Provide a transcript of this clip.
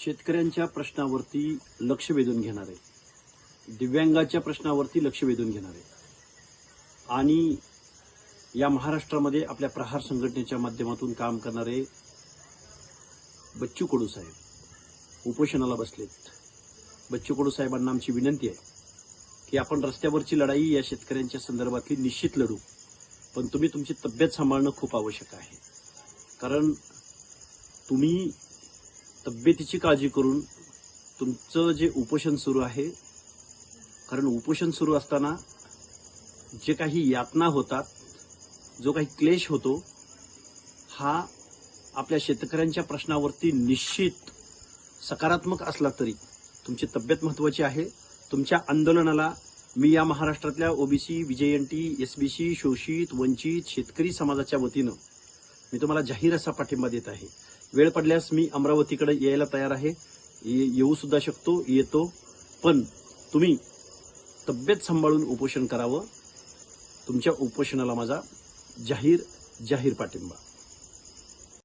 शेतकऱ्यांच्या प्रश्नावरती लक्ष वेधून घेणारे, दिव्यांगाच्या प्रश्नावरती लक्ष वेधून घेणारे आणि या महाराष्ट्रामध्ये आपल्या प्रहार संघटनेच्या माध्यमातून काम करणारे बच्चू कडू साहेब उपोषणाला बसलेत। बच्चू कडू साहेबांना आमची विनंती आहे की आपण रस्त्यावरची लढाई या शेतकऱ्यांच्या संदर्भातली निश्चित लढू, पण तुम्ही तुमची तब्येत सांभाळणं खूप आवश्यक आहे। कारण तुम्ही तब्येतीची काळजी करून तुमचं जे उपोषण सुरू आहे, कारण उपोषण सुरू असताना जे काही यातना होतात, जो काही क्लेश होतो, हा आपल्या शेतकऱ्यांच्या प्रश्नावरती निश्चित सकारात्मक असला तरी तुमची तब्येत महत्त्वाची आहे। तुमच्या आंदोलनाला मी या महाराष्ट्रातल्या ओबीसी, विजयंती, एसबीसी, शोषित, वंचित शेतकरी समाजाच्या वतीनं मी तुम्हाला जाहीर असा पाठिंबा देत आहे। वेळ पडल्यास मी अमरावतीकडे यायला तयार आहे, येऊ सुद्धा शकतो, येतो, पण तुम्ही तब्येत सांभाळून उपोषण करावं। तुमच्या उपोषणाला माझा जाहीर पाठिंबा।